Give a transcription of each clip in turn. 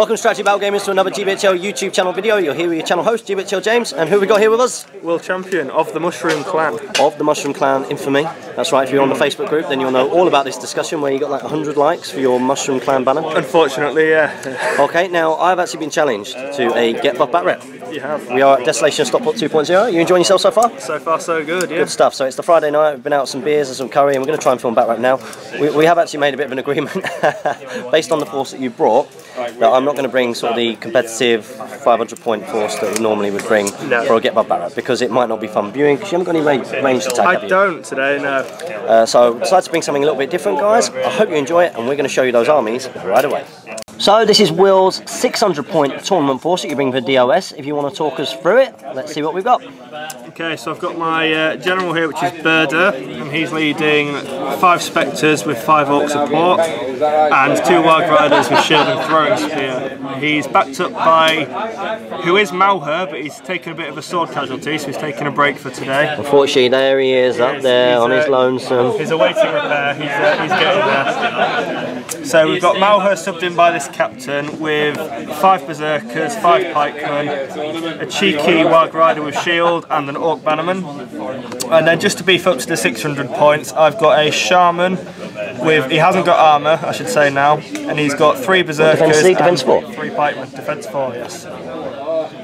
Welcome Strategy Battle Gamers to another GBHL YouTube channel video. You're here with your channel host, GBHL James, and who we got here with us? World Champion of the Mushroom Clan. Of the Mushroom Clan, infamy. That's right, if you're on the Facebook group, then you'll know all about this discussion where you got like 100 likes for your Mushroom Clan banner. Unfortunately, yeah. Okay, now I've actually been challenged to a Get Buff Batrep. You have. We are at Desolation Stockport 2.0. You enjoying yourself so far? So far, so good, yeah. Good stuff. So it's the Friday night, we've been out with some beers and some curry, and we're going to try and film Batrep now. We have actually made a bit of an agreement, based on the force that you brought, that I'm not going to bring sort of the competitive 500 point force that we normally would bring for a Get Buff Batrep, because it might not be fun viewing, because you haven't got any range attack, have you? I don't today, no. So I decided to bring something a little bit different, guys. I hope you enjoy it, and we're going to show you those armies right away. So this is Will's 600 point tournament force that you bring for DOS. If you want to talk us through it, let's see what we've got. Okay, so I've got my general here, which is Berder, and he's leading 5 Spectres with 5 Orc support, and 2 Wild Riders with Shield and Throwing Spear. He's backed up by, who is Malher, but he's taken a bit of a sword casualty, so he's taking a break for today. Unfortunately, there he is, up there on his lonesome. He's awaiting repair, he's getting there. So we've got Malher subbed in by this captain with 5 Berserkers, 5 Pikemen, a cheeky Wild Rider with Shield, and an Orc Bannerman. And then just to beef up to the 600 points, I've got a Shaman with, he hasn't got armour, I should say now, and he's got 3 Berserkers Defense 4? 3 Pikemen. Defense 4, yes.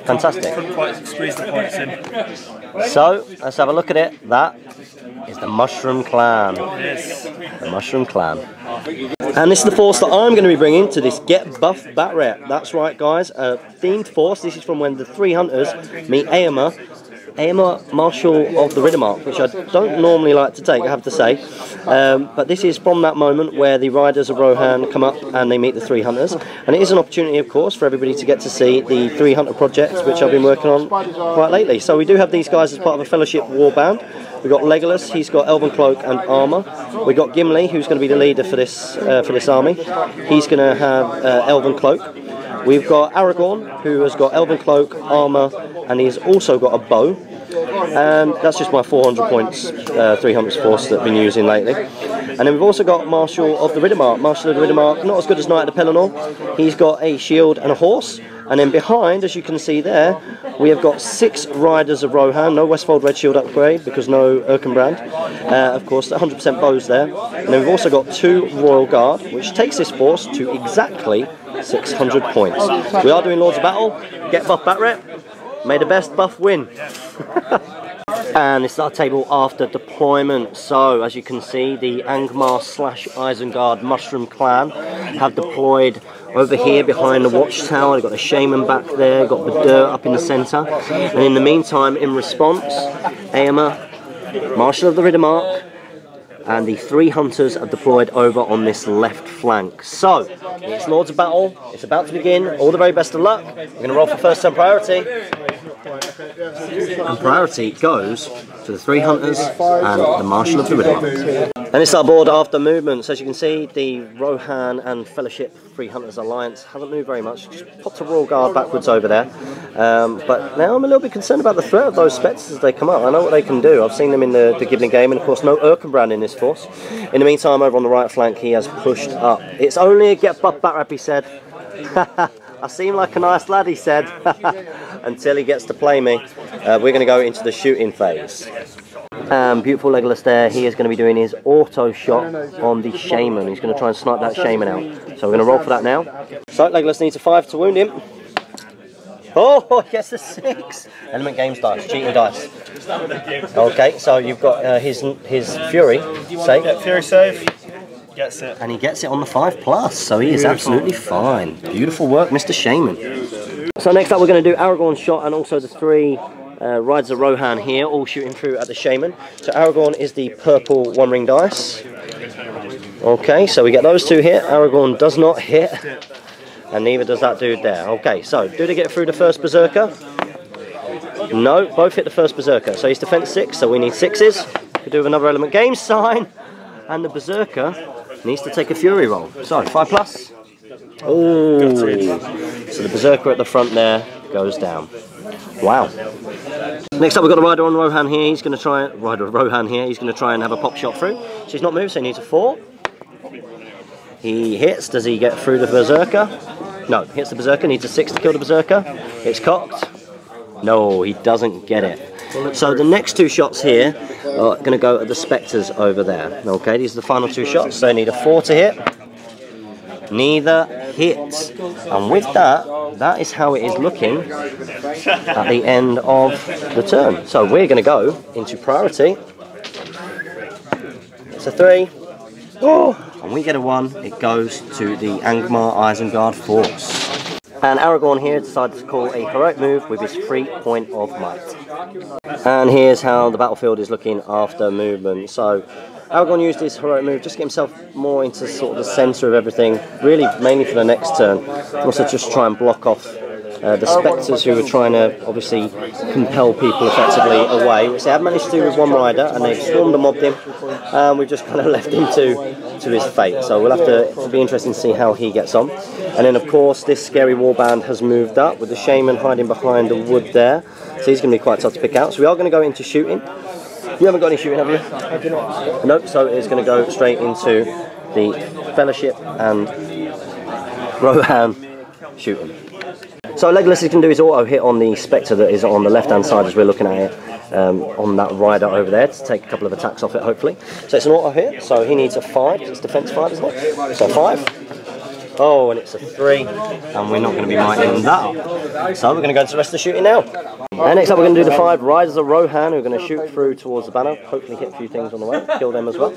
Fantastic. Couldn't quite squeeze the points in. So, let's have a look at it. That is the Mushroom Clan. Yes. The Mushroom Clan. And this is the force that I'm going to be bringing to this Get Buff Batrep. That's right, guys. A themed force. This is from when the 3 hunters meet Aema, Marshal of the Riddermark, which I don't normally like to take, I have to say. But this is from that moment where the riders of Rohan come up and they meet the 3 hunters. And it is an opportunity, of course, for everybody to get to see the 3 hunter projects, which I've been working on quite lately. So we do have these guys as part of a Fellowship warband. We've got Legolas, he's got Elven Cloak and Armour. We've got Gimli, who's going to be the leader for this army. He's going to have Elven Cloak. We've got Aragorn, who has got Elven Cloak, Armour, and he's also got a bow. And that's just my 400 points 300 force that I've been using lately. And then we've also got Marshal of the Riddermark. Marshal of the Riddermark, not as good as Knight of the Pelennor. He's got a shield and a horse. And then behind, as you can see there, we have got 6 Riders of Rohan. No Westfold Red Shield upgrade, because no Erkenbrand. Of course, 100% bows there. And then we've also got 2 Royal Guard, which takes this force to exactly 600 points. We are doing Lords of Battle. Get Buff Batrep. May the best buff win. And this is our table after deployment. So, as you can see, the Angmar / Isengard Mushroom Clan have deployed over here behind the watchtower. They've got the Shaman back there, got the dirt up in the centre. And in the meantime, in response, Aema, Marshal of the Riddermark, and the 3 hunters are deployed over on this left flank. So, it's Lords of Battle, it's about to begin, all the very best of luck. We're going to roll for first turn priority. And priority goes to the 3 hunters and the Marshal of the Riddermark. And it's our board after movement. So as you can see, the Rohan and Fellowship 3 Hunters Alliance hasn't moved very much. Just popped a Royal Guard backwards over there. But now I'm a little bit concerned about the threat of those Spectres as they come up. I know what they can do. I've seen them in the Giblin game, and of course no Erkenbrand in this force. In the meantime, over on the right flank, he has pushed up. It's only a Get Buff Batrep, he said. I seem like a nice lad, he said. Until he gets to play me. We're going to go into the shooting phase. Beautiful Legolas there, he is going to be doing his auto shot on the Shaman. He's going to try and snipe that Shaman out. So we're going to roll for that now. So Legolas needs a 5 to wound him. Oh, he gets a 6. Element Games dice, cheating dice. Okay, so you've got his Fury save. Yeah, Fury save. Gets it. And he gets it on the 5+, so he is absolutely fine. Beautiful work, Mr. Shaman. So next up we're going to do Aragorn's shot, and also the 3 Riders of Rohan here, all shooting through at the Shaman. So Aragorn is the purple 1-ring dice. Okay, so we get those 2 hit. Aragorn does not hit, and neither does that dude there. Okay, so do they get through the first Berserker? No, both hit the first Berserker. So he's defense 6, so we need 6s. We do another Element Games sign, and the Berserker needs to take a Fury roll. So 5+. Oh, so the Berserker at the front there goes down. Wow. Next up we've got a Rider on Rohan here. He's going to try He's going to try and have a pop shot through. She's not moved, so he needs a 4. He hits. Does he get through the Berserker? No, hits the Berserker, needs a 6 to kill the Berserker. It's cocked. No, he doesn't get it. So the next 2 shots here are going to go at the Spectres over there. Okay, these are the final 2 shots, so I need a 4 to hit. Neither hits. And with that, that is how it is looking at the end of the turn. So we're going to go into priority. It's a 3. Oh, and we get a 1. It goes to the Angmar Isengard Force. And Aragorn here decided to call a heroic move with his 3 point of might. And here's how the battlefield is looking after movement. So Aragorn used his heroic move just to get himself more into sort of the centre of everything, really mainly for the next turn. Also just try and block off the Spectres who were trying to obviously compel people effectively away, which they have managed to do with one rider, and they've swarmed and mobbed him, and we've just kind of left him to his fate. So we'll have to, it'll be interesting to see how he gets on. And then of course this scary warband has moved up with the Shaman hiding behind the wood there, so he's going to be quite tough to pick out. So we are going to go into shooting. You haven't got any shooting, have you? I do not. Nope, so it's going to go straight into the Fellowship and Rohan shooting. So Legolas is going to do his auto hit on the Spectre that is on the left hand side as we're looking at it, on that rider over there, to take a couple of attacks off it hopefully. So it's an auto hit, so he needs a 5, it's defense 5 isn't it? So 5. Oh, and it's a 3, and we're not going to be mighting that up. So we're going to go into the rest of the shooting now. And next up we're going to do the 5 Riders of Rohan, who are going to shoot through towards the banner, hopefully hit a few things on the way, kill them as well.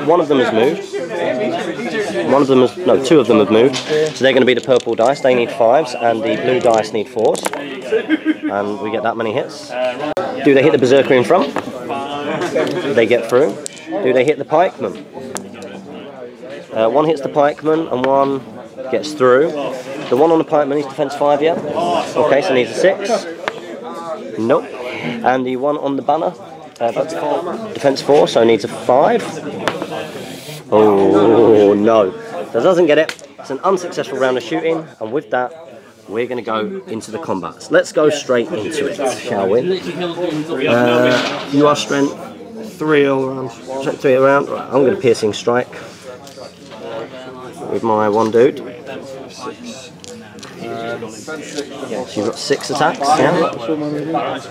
One of them has moved. Two of them have moved. So they're going to be the purple dice, they need 5s, and the blue dice need 4s. And we get that many hits. Do they hit the Berserker in front? They get through. Do they hit the pikeman? 1 hits the pikeman and 1 gets through. The one on the pikeman is defense 5, yeah? Okay, so needs a 6. Nope. And the one on the banner? Defense 4, so needs a 5. Oh no. That doesn't get it. It's an unsuccessful round of shooting, and with that, we're going to go into the combats. Let's go straight into it, shall we? You are strength 3 all round. Strength 3 around. Right, I'm going to piercing strike with my one dude. Yeah, so you've got 6 attacks, yeah?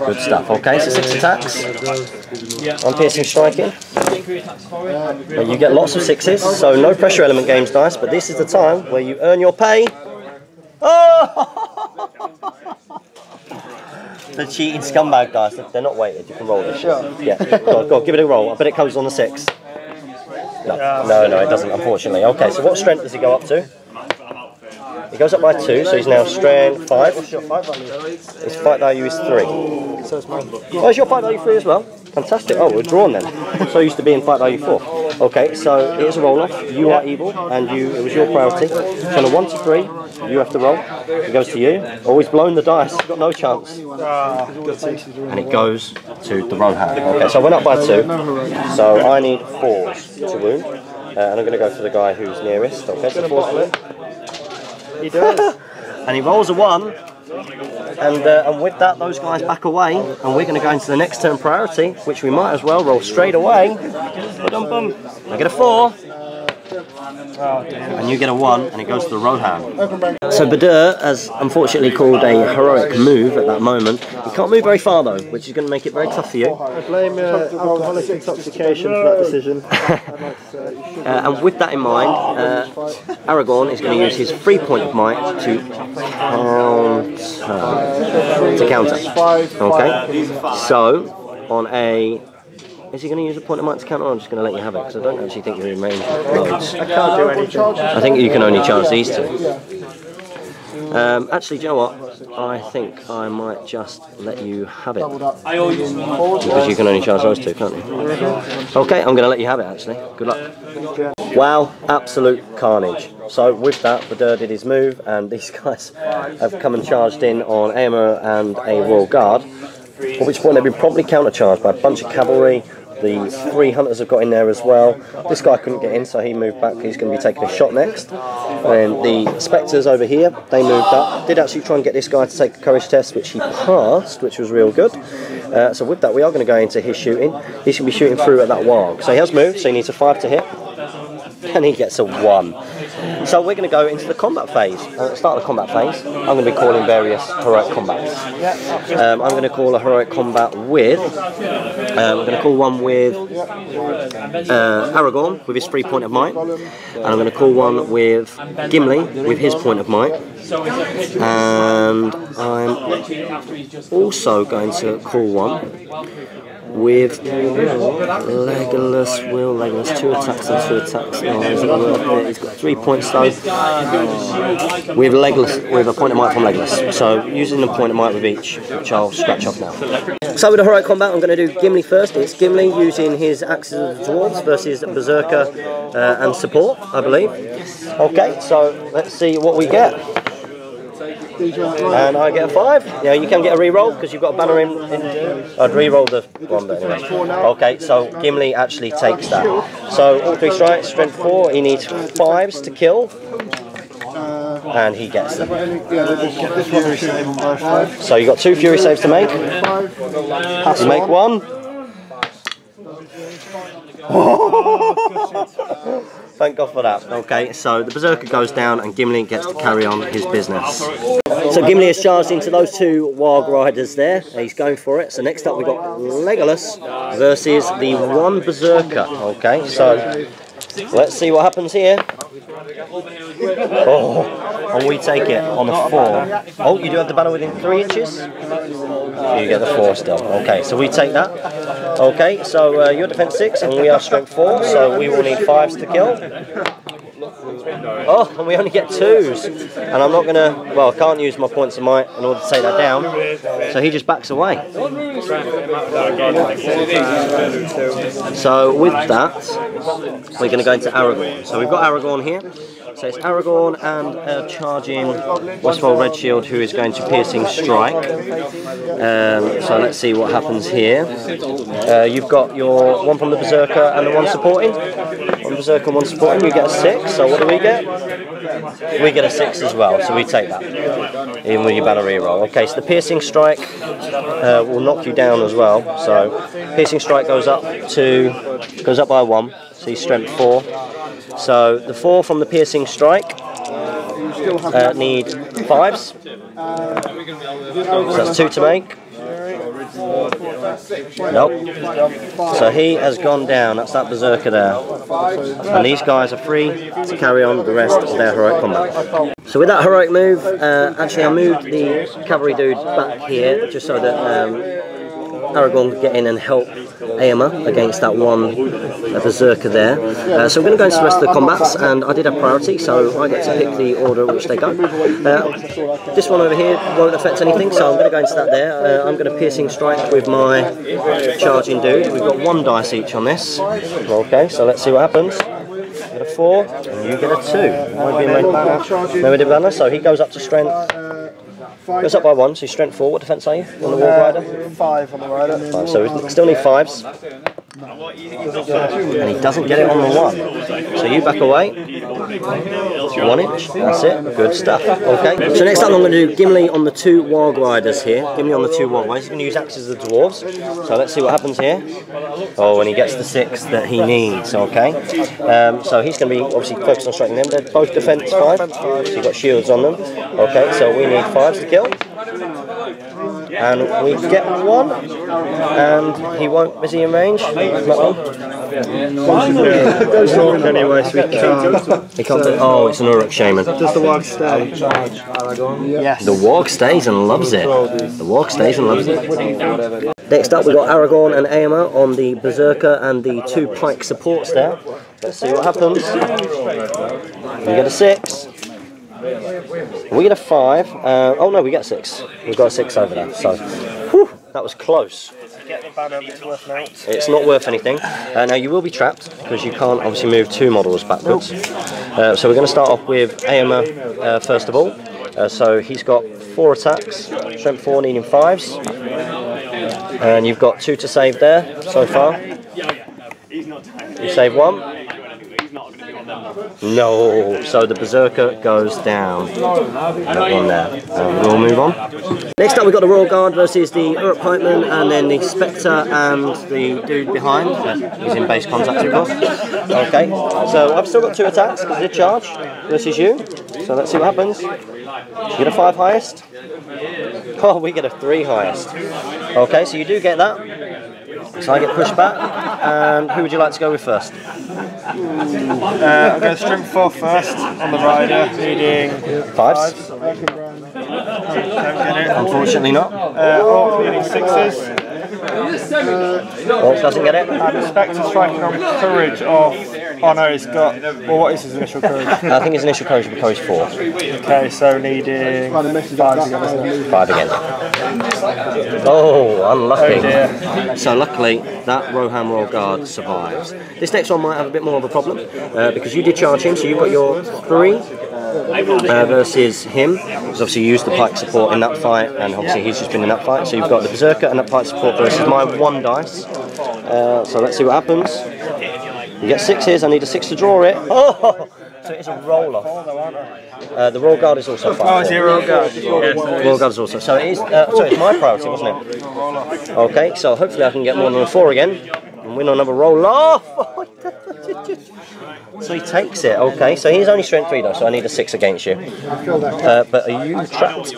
Good stuff, okay, so 6 attacks. I'm piercing striking. You get lots of 6s, so no pressure element games dice, but this is the time where you earn your pay. Oh! The cheating scumbag dice, they're not weighted, you can roll this. Sure. Yeah, go on, give it a roll. I bet it comes on the 6. No, it doesn't, unfortunately. Okay, so what strength does he go up to? He goes up by 2, so he's now strength 5. What's your fight value? His fight value is 3. So it's mine. Oh, is your fight value 3 as well? Fantastic. Oh, we're drawn then. So used to be in fight value 4. Okay, so it is a roll off. You are evil, and it was your priority. So on a 1 to 3, you have to roll. It goes to you. Always blown the dice. You've got no chance. And it goes to the Rohan. Okay, so I went up by 2. So I need 4s to wound. And I'm going to go for the guy who's nearest. Okay, so 4's split. He does. And he rolls a 1, and with that those guys back away, and we're going to go into the next turn priority, which we might as well roll straight away. I get a 4, and you get a 1, and it goes to the Rohan. So Badur has unfortunately called a heroic move at that moment. He can't move very far though, which is going to make it very tough for you. I blame alcoholic intoxication for that decision. And with that in mind, Aragorn is going to use his 3 point of might to counter. Okay, so on a... Is he going to use a point of might to counter, or I'm just going to let you have it, because I don't actually think you're in range of loads. I can't do anything. I think you can only charge these 2. Actually, do you know what? I think I might just let you have it. Because you can only charge those 2, can't you? Okay, I'm going to let you have it, actually. Good luck. Wow, absolute carnage. So with that, Badur did his move, and these guys have come and charged in on Aemma and a Royal Guard, at which point they've been promptly countercharged by a bunch of cavalry. The 3 hunters have got in there as well. This guy couldn't get in, so he moved back. He's going to be taking a shot next. And the Spectres over here, they moved up. Did actually try and get this guy to take a courage test, which he passed, which was real good. So with that, we are going to go into his shooting. He's going to be shooting through at that warg. So he has moved, so he needs a 5 to hit. and he gets a 1. So we're going to go into the combat phase. Start the combat phase. I'm going to be calling various heroic combats. I'm going to call a heroic combat with. I'm going to call one with Aragorn with his 3 point of might, and I'm going to call one with Gimli with his point of might, and I'm also going to call one with Legolas. Will Legolas 2 attacks and 2 attacks? Oh, is it worth it? He's got 3 points though. With Legolas, with a point of might from Legolas. So using the point of might with each, which I'll scratch off now. So with the heroic combat, I'm going to do Gimli first. It's Gimli using his axes of the dwarves versus Berserker and support, I believe. Okay, so let's see what we get. And I get a 5. Yeah, you can get a re-roll because you've got a banner in. I'd re-roll the one, but anyway. Okay, so Gimli actually takes that. So all 3 strikes, strength 4. He needs 5s to kill, and he gets them. So you got 2 fury saves to make. You make 1. Thank God for that. Okay, so the Berserker goes down and Gimli gets to carry on his business. So Gimli has charged into those 2 Warg Riders there. He's going for it. So next up we've got Legolas versus the 1 Berserker. Okay, so let's see what happens here. Oh, and we take it on a 4. Oh, you do have the banner within 3 inches? You get the 4 still. Okay, so we take that. Okay, so you're defense 6 and we are strength 4, so we will need 5s to kill. Oh, and we only get 2s. And I'm not going to, well, I can't use my points of might in order to take that down. So he just backs away. So with that, we're going to go into Aragorn. So we've got Aragorn here. So it's Aragorn and charging Westfold Red Shield, who is going to Piercing Strike. So let's see what happens here. You've got your 1 from the Berserker and the 1 supporting. 1 Berserker and 1 supporting, you get a 6. So what do we get? We get a 6 as well, so we take that. Even with your banner reroll. Okay, so the Piercing Strike will knock you down as well. So Piercing Strike goes up by 1, so he's strength 4. So the 4 from the Piercing Strike need 5s. So that's 2 to make. Nope. So he has gone down. That's that Berserker there. And these guys are free to carry on the rest of their heroic combat. So with that heroic move, actually I moved the cavalry dude back here just so that Aragorn could get in and help Éomer against that 1 Berserker there. So we're going to go into the rest of the combats, and I did have priority, so I get to pick the order in which they go. This one over here won't affect anything, so I'm going to go into that there. I'm going to Piercing Strike with my charging dude. We've got 1 dice each on this. Okay, so let's see what happens. You get a 4, and you get a 2. Maybe banner, so he goes up to strength. Goes up by 1, so he's strength 4. What defense are you on the Warg Rider? 5 on the Rider. 5, so we still need 5s. And he doesn't get it on the 1. So you back away. 1 inch. That's it. Good stuff. Okay. So next up I'm going to do Gimli on the 2 Warg Riders here. Gimli on the 2 Warg Riders. He's going to use axes of the dwarves. So let's see what happens here. Oh, and he gets the 6 that he needs. Okay. So he's going to be obviously focused on striking them. They're both defense 5. So you've got shields on them. Okay. So we need 5s to kill. And we get 1, and he won't. Is he in range? Anyway, so we can't. He can't. Oh, it's an Uruk Shaman. Does the Warg stay? Yes. The Warg stays and loves it. The Warg stays and loves it. Next up, we've got Aragorn and Éomer on the Berserker and the 2 pike supports there. Let's see what happens. We get a 6. We get a 5. Oh no, we get a 6. We've got a 6 over there. So, whew, that was close. It's not worth anything. Now you will be trapped because you can't obviously move 2 models backwards. So we're going to start off with Éomer first of all. So he's got 4 attacks, strength 4 needing 5s. And you've got 2 to save there so far. You save 1. No, so the Berserker goes down. That one there. We'll move on. Next up we've got the Royal Guard versus the Uruk Pikeman, and then the Spectre and the dude behind. He's in base contact, of course. Okay, so I've still got 2 attacks because I did charge versus you. So let's see what happens. You get a 5 highest. Oh, we get a 3 highest. Okay, so you do get that. So I get pushed back. And who would you like to go with first? I'll go strength 4 first on the rider, needing 5s. Unfortunately not. Orc needing 6s. Orc doesn't get it. And the Spectre striking on courage of... Oh no, he's got... Well, what is his initial courage? I think his initial courage will be courage 4. Okay, so needing 5s again, isn't it? 5 again. Oh, unlucky. Oh dear. So luckily, that Rohan Royal Guard survives. This next one might have a bit more of a problem, because you did charge him, so you've got your 3 versus him. Because obviously you used the pike support in that fight, and obviously he's just been in that fight. So you've got the Berserker and that pike support versus my 1 dice. So let's see what happens. You get 6s, I need a 6 to draw it. Oh! So it's a roll-off. The Royal Guard is also 5. Oh, is he a Royal Guard? The Royal Guard is also. So it is. Sorry, it's my priority, wasn't it? Okay, so hopefully I can get more than a 4 again and win another roll-off. So he takes it. Okay, so he's only strength 3 though, so I need a 6 against you. But are you trapped?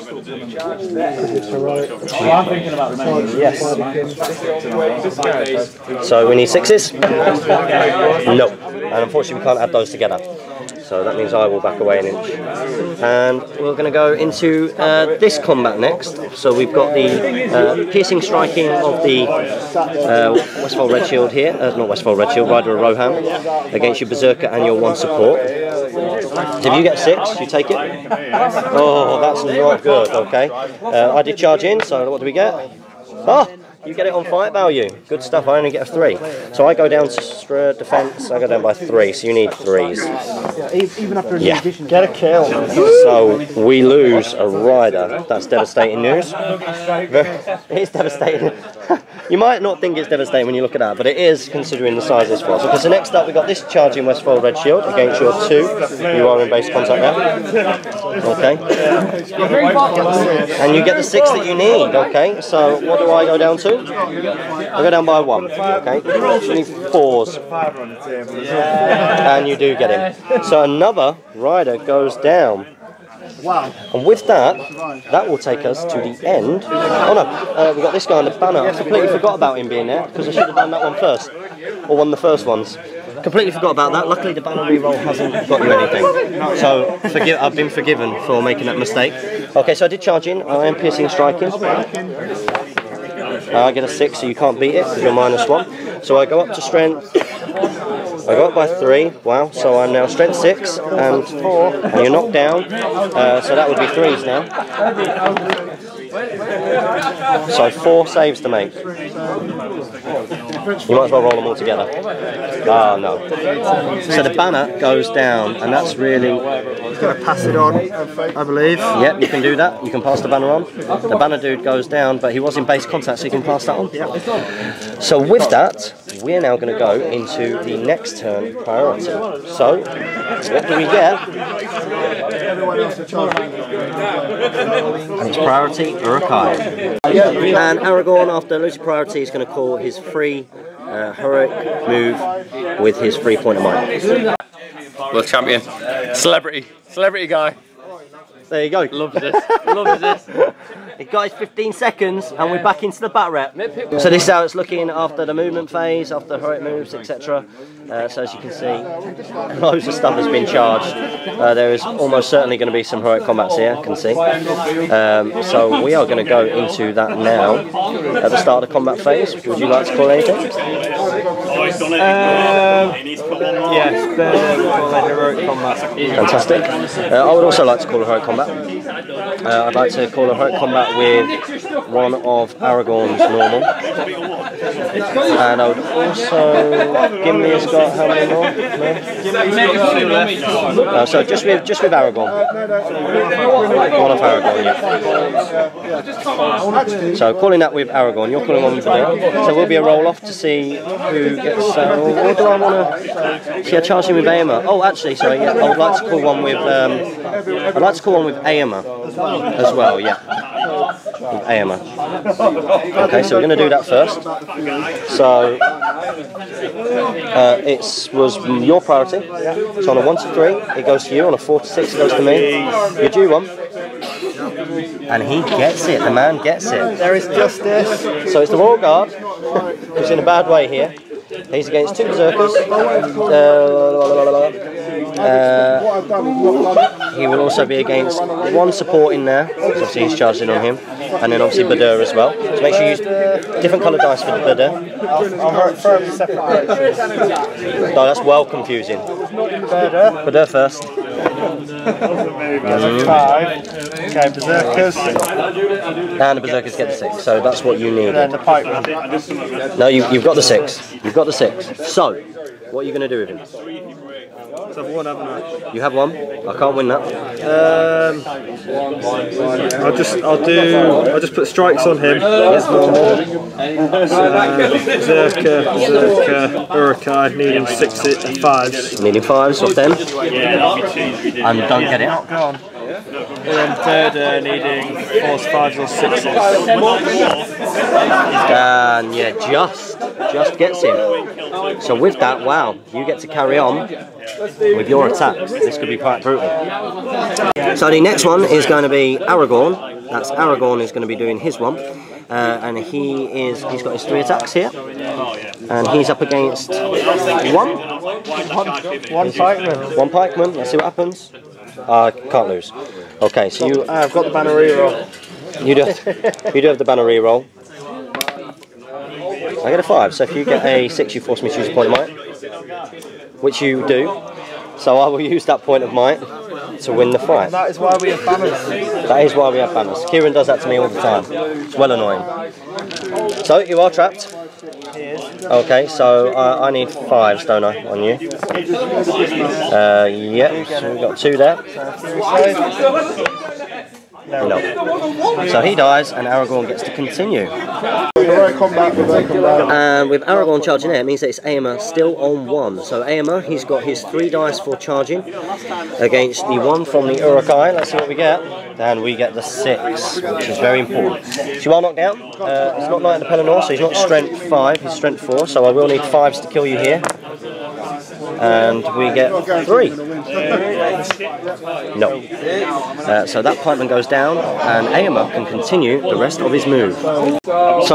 Yes. So we need 6s? No. And unfortunately we can't add those together. So that means I will back away an inch. And we're going to go into this combat next. So we've got the piercing striking of the Westfold Red Shield here. Not Westfold Red Shield, Rider of Rohan. Against your Berserker and your 1 support. If you get 6, you take it. Oh, that's not good, okay. I did charge in, so what do we get? Oh! You get it on fight value. Good stuff, I only get a 3. So I go down to defense, I go down by 3, so you need 3s. Even after yeah. Get a kill. So we lose a rider. That's devastating news. It's devastating. You might not think it's devastating when you look at that, but it is considering the size of this force. Okay, so next up we've got this charging Westfold Red Shield against your 2. You are in base contact now. Okay. And you get the 6 that you need, okay? So what do I go down to? I go down by 1, okay? You need 4s. And you do get him. So another rider goes down. Wow. And with that, that will take us to the end. Oh no, we've got this guy on the banner. I completely forgot about him being there, because I should have done that one first. Or one of the first ones. Completely forgot about that. Luckily the banner reroll hasn't got you anything. So I've been forgiven for making that mistake. Okay, so I did charge in. I am piercing striking. I get a 6, so you can't beat it because you're -1. So I go up to strength. I go up by 3. Wow. So I'm now strength 6 and 4, and you're knocked down. So that would be 3s now. So 4 saves to make. You might as well roll them all together. Ah, no. So the banner goes down, and that's really... He's going to pass it on, I believe. Yep, you can do that. You can pass the banner on. The banner dude goes down, but he was in base contact, so you can pass that on. So with that, we're now going to go into the next turn priority. So, what do we get? And it's priority Urukai. And Aragorn, after losing priority, is going to call his free heroic move with his 3-point of might. World champion. Celebrity guy. There you go. Loves this. Loves this. It got 15 seconds and we're back into the Batrep. So this is how it's looking after the movement phase, after heroic moves, etc. So as you can see, loads of stuff has been charged. There is almost certainly going to be some heroic combats here, I can see. So we are going to go into that now at the start of the combat phase. Would you like to call anything? Yes, the heroic combat. Fantastic. I would also like to call a heroic combat. I'd like to call a heroic combat with one of Aragorn's normal. And I would also... Gimli has got how many more? No? So just with Aragorn. One of Aragorn, yeah. So calling that with Aragorn, you're calling one with Badr. So we'll be a roll-off to see who gets... or do I want to... See, I charged him with Aemma. Oh, actually, sorry, yeah, I would like to call one with... I'd like to call one with Aemma as well, yeah. With Aemma. Okay, so we're going to do that first. So it was your priority. So on a 1 to 3, it goes to you. On a 4 to 6, it goes to me. You do one. And he gets it. The man gets it. There is justice. So it's the Royal Guard, who's in a bad way here. He's against 2 berserkers. He will also be against 1 support in there, so obviously he's charged in on him, and then obviously Badr as well. So make sure you use different coloured dice for the Badr. I'll throw them separate directions. No, that's well confusing. Badr first. 5. Okay, berserkers. And the berserkers get the 6, so that's what you need. And the pikeman. No, you've got the 6. You've got the 6. So, what are you going to do with him? So I've won, haven't I? You have one. I can't win that. I'll just put strikes on him. That's normal. Berserker, Urukai, needing 5s. Needing 5s or 10. And don't get it. Go on. And then third, needing 4s, 5s or 6s. And yeah, just gets him. So with that, wow, you get to carry on with your attacks. This could be quite brutal. So the next one is going to be Aragorn. That's Aragorn is going to be doing his one. And he's got his 3 attacks here. And he's up against 1 pikeman. 1 pikeman, let's see what happens. Can't lose. Okay, so I've got the banner reroll. you do have the banner reroll. I get a 5, so if you get a 6 you force me to use a point of might, which you do, so I will use that point of might to win the fight. That is why we have banners. That is why we have banners. Kieran does that to me all the time. It's well annoying. So you are trapped. Okay, so I need 5s, don't I, on you? Yeah, so we've got 2 there. No. So he dies and Aragorn gets to continue. And with Aragorn charging there, it means that it's Aemma still on 1. So Aemma, he's got his 3 dice for charging against the 1 from the Urukai. Let's see what we get. And we get the 6, which is very important. So you are knocked down. He's not Knight of the Pelennor, so he's not strength 5, he's strength 4. So I will need 5s to kill you here. And we get 3. No. So that pikeman goes down, and Aemma can continue the rest of his move. So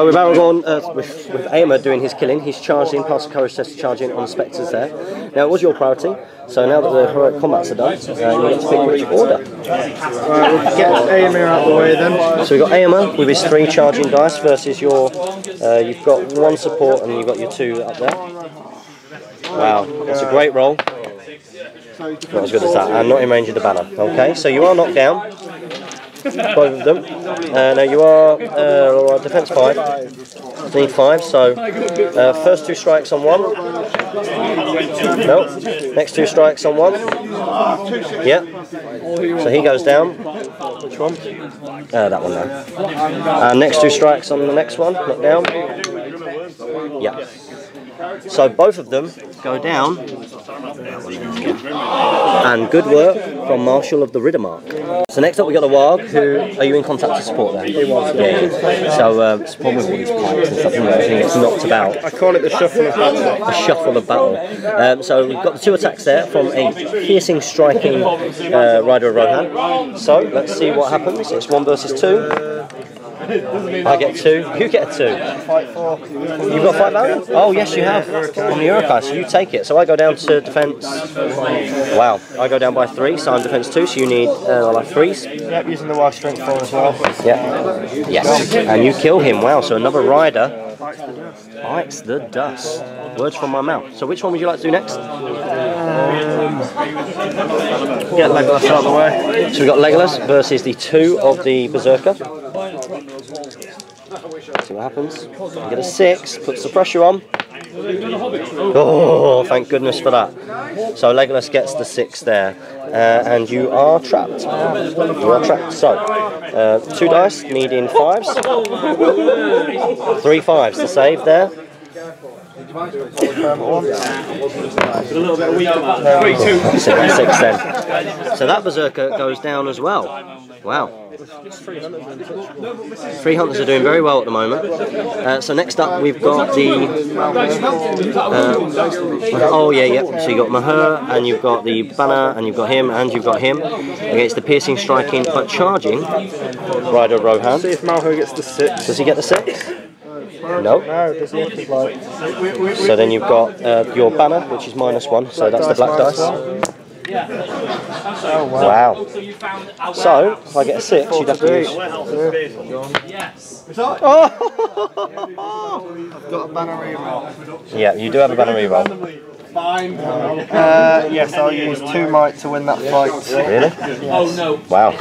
with Aragorn, with Aemma doing his killing, he's charged in, passed the courage test to charge in on the spectres there. Now it was your priority, so now that the heroic combats are done, you get to pick which order. Right, we'll get Aemma out of the way then. So we've got Aemma with his 3 charging dice versus your, you've got 1 support and you've got your 2 up there. Wow, that's a great roll. Not as good as that, and not in range of the banner. Okay, so you are knocked down, both of them. Now you are defense 5. Need 5, so first 2 strikes on 1. No, next 2 strikes on 1. Yeah. So he goes down. Which one? That one there. And next 2 strikes on the next one. Knocked down. Yeah. So both of them go down, and good work from Marshal of the Riddermark. So next up we got the Warg, who, are you in contact to support there? He was, yeah. So support with all these pikes and stuff, everything gets knocked about. I call it the shuffle of battle. The shuffle of battle. So we've got the 2 attacks there from a piercing, striking Rider of Rohan. So let's see what happens. It's 1 versus 2. I get 2. You get a 2. Fight 4. You've got 5 arrows? Oh yes, you have. On the Urukai, so you take it. So I go down to defence. Wow, I go down by 3, so I'm defence 2. So you need like 3s. Yep, using the wild strength 4 as well. Yeah. Yes. And you kill him. Wow. So another rider bites the dust. Words from my mouth. So which one would you like to do next? Get Legolas out of the way. So we've got Legolas versus the 2 of the Berserker. See what happens. You get a 6, puts the pressure on. Oh, thank goodness for that. So Legolas gets the 6 there. And you are trapped. You are trapped. So, 2 dice, needing 5s. 3 5s to save there. A little bit weaker. 6 then. So that Berserker goes down as well. Wow. 3 hunters are doing very well at the moment. So next up we've got the... oh yeah. So you've got Maher, and you've got the Banner, and you've got him, and you've got him. Against the piercing, striking, but charging rider Rohan. See if Malho gets the 6. Does he get the 6? No. No, does he? So then you've got your Banner, which is -1, so that's the black dice. Oh, wow. So, if I get a 6, you'd have to use... Oh! I've got a banner reroll. Yeah, you do have a banner reroll. Yes, I'll use 2 might to win that fight. Really? Wow.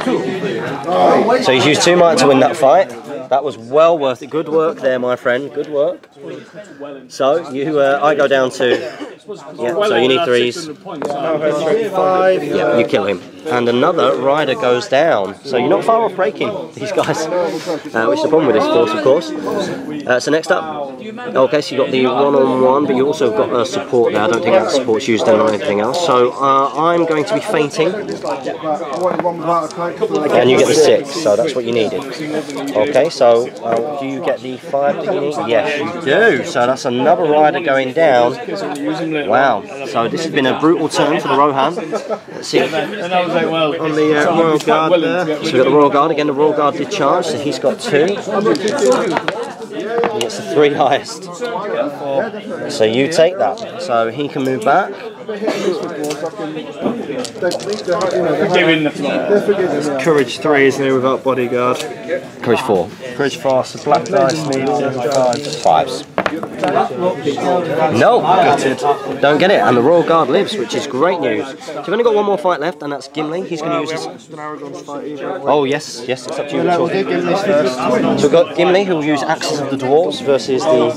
So he's used 2 might to win that fight. That was well worth it. Good work there, my friend. Good work. So you, I go down to... Yeah, so you need 3s. 5. Yeah, you kill him. And another rider goes down. So you're not far off breaking these guys. Which is the problem with this force, of course. So next up, okay, so you got the 1-on-1, but you also got a support there. I don't think that support's used in anything else. So I'm going to be fainting. And you get the 6, so that's what you needed. Okay, so do you get the 5 that you need? Yes, you do. So that's another rider going down. Wow. So this has been a brutal turn for the Rohan. Let's see. On the Royal Guard there. So we've got the Royal Guard. Again, the Royal Guard did charge, so he's got 2. He gets the 3 highest. So you take that. So he can move back. Courage 3 is there without bodyguard. Courage 4. Courage 4, so black dice needs 5s. 5s. No! Don't get it. And the Royal Guard lives, which is great news. So you've only got 1 more fight left, and that's Gimli. He's going to use his... Oh, yes, it's up to you. So we've got Gimli, who will use Axes of the Dwarves versus the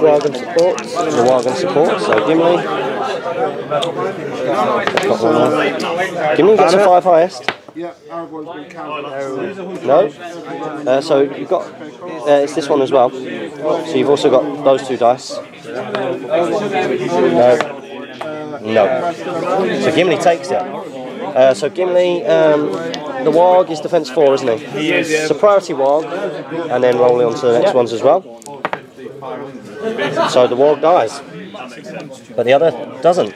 Wagon support. The Wagon support. So Gimli. Gimli gets a 5 highest. Yeah, Aragorn's been counted. No. So you've got it's this one as well. So you've also got those 2 dice. No. So Gimli takes it. So Gimli, the Warg is defense 4, isn't he? He is. So priority Warg, and then rolling on to the next ones as well. So the Warg dies, but the other doesn't.